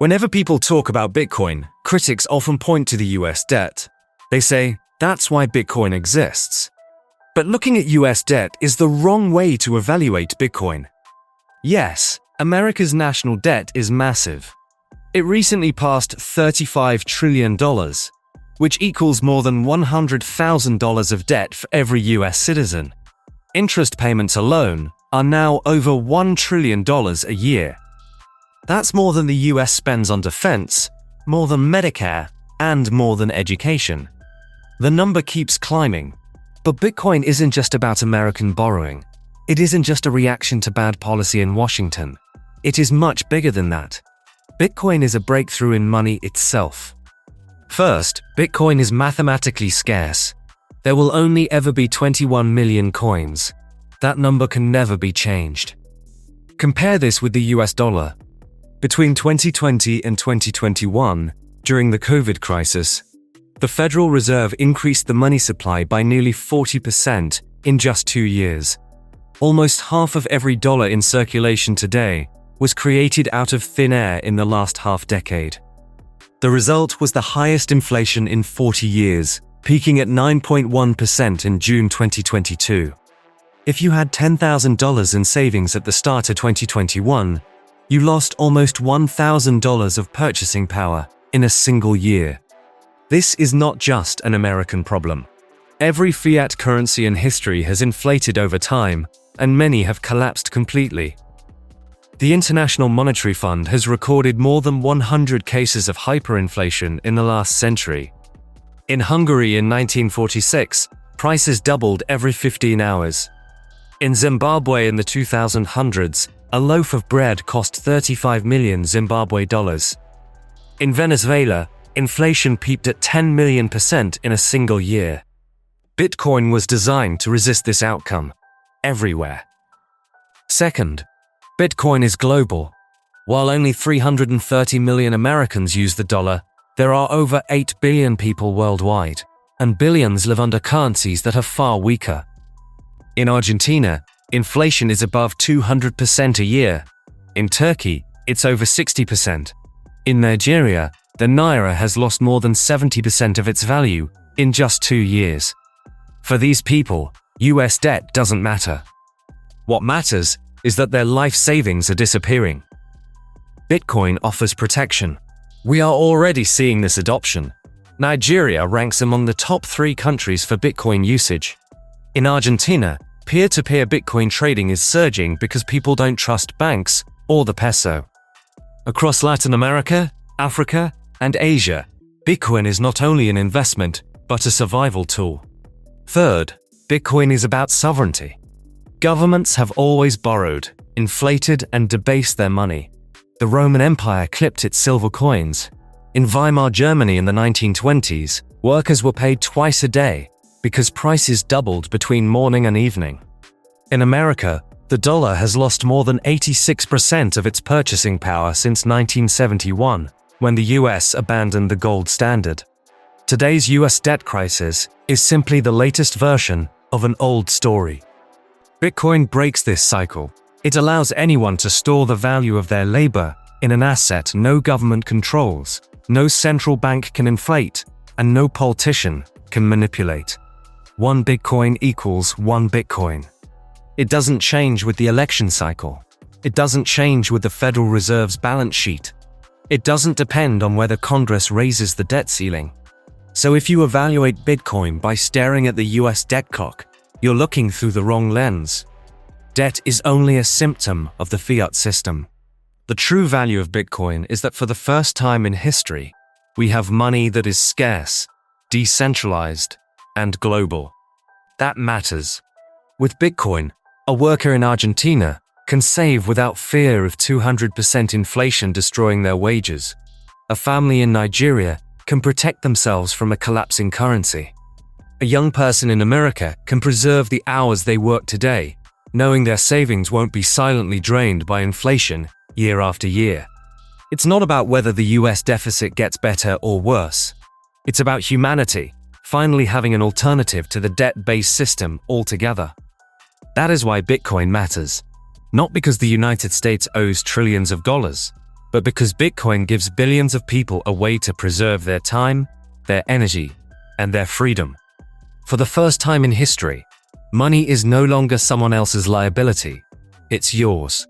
Whenever people talk about Bitcoin, critics often point to the US debt. They say, that's why Bitcoin exists. But looking at US debt is the wrong way to evaluate Bitcoin. Yes, America's national debt is massive. It recently passed $35 trillion, which equals more than $100,000 of debt for every US citizen. Interest payments alone are now over $1 trillion a year. That's more than the US spends on defense, more than Medicare, and more than education. The number keeps climbing. But Bitcoin isn't just about American borrowing. It isn't just a reaction to bad policy in Washington. It is much bigger than that. Bitcoin is a breakthrough in money itself. First, Bitcoin is mathematically scarce. There will only ever be 21 million coins. That number can never be changed. Compare this with the US dollar. Between 2020 and 2021, during the COVID crisis, the Federal Reserve increased the money supply by nearly 40% in just 2 years. Almost half of every dollar in circulation today was created out of thin air in the last half-decade. The result was the highest inflation in 40 years, peaking at 9.1% in June 2022. If you had $10,000 in savings at the start of 2021, you lost almost $1,000 of purchasing power in a single year. This is not just an American problem. Every fiat currency in history has inflated over time, and many have collapsed completely. The International Monetary Fund has recorded more than 100 cases of hyperinflation in the last century. In Hungary in 1946, prices doubled every 15 hours. In Zimbabwe in the 2000s, a loaf of bread cost 35 million Zimbabwe dollars. In Venezuela, inflation peaked at 10 million% in a single year. Bitcoin was designed to resist this outcome, everywhere. Second, Bitcoin is global. While only 330 million Americans use the dollar, there are over 8 billion people worldwide, and billions live under currencies that are far weaker. In Argentina, inflation is above 200% a year. In Turkey, it's over 60%. In Nigeria, the naira has lost more than 70% of its value in just 2 years. For these people, US debt doesn't matter. What matters is that their life savings are disappearing. Bitcoin offers protection. We are already seeing this adoption. Nigeria ranks among the top 3 countries for Bitcoin usage. In Argentina, peer-to-peer Bitcoin trading is surging because people don't trust banks or the peso. Across Latin America, Africa, and Asia, Bitcoin is not only an investment, but a survival tool. Third, Bitcoin is about sovereignty. Governments have always borrowed, inflated, and debased their money. The Roman Empire clipped its silver coins. In Weimar Germany in the 1920s, workers were paid twice a day because prices doubled between morning and evening. In America, the dollar has lost more than 86% of its purchasing power since 1971, when the US abandoned the gold standard. Today's US debt crisis is simply the latest version of an old story. Bitcoin breaks this cycle. It allows anyone to store the value of their labor in an asset no government controls, no central bank can inflate, and no politician can manipulate. 1 Bitcoin equals 1 Bitcoin. It doesn't change with the election cycle. It doesn't change with the Federal Reserve's balance sheet. It doesn't depend on whether Congress raises the debt ceiling. So if you evaluate Bitcoin by staring at the US debt clock, you're looking through the wrong lens. Debt is only a symptom of the fiat system. The true value of Bitcoin is that for the first time in history, we have money that is scarce, decentralized, and global. That matters. With Bitcoin, a worker in Argentina can save without fear of 200% inflation destroying their wages. A family in Nigeria can protect themselves from a collapsing currency. A young person in America can preserve the hours they work today, knowing their savings won't be silently drained by inflation year after year. It's not about whether the US deficit gets better or worse. It's about humanity finally having an alternative to the debt-based system altogether. That is why Bitcoin matters. Not because the United States owes trillions of dollars, but because Bitcoin gives billions of people a way to preserve their time, their energy, and their freedom. For the first time in history, money is no longer someone else's liability, it's yours.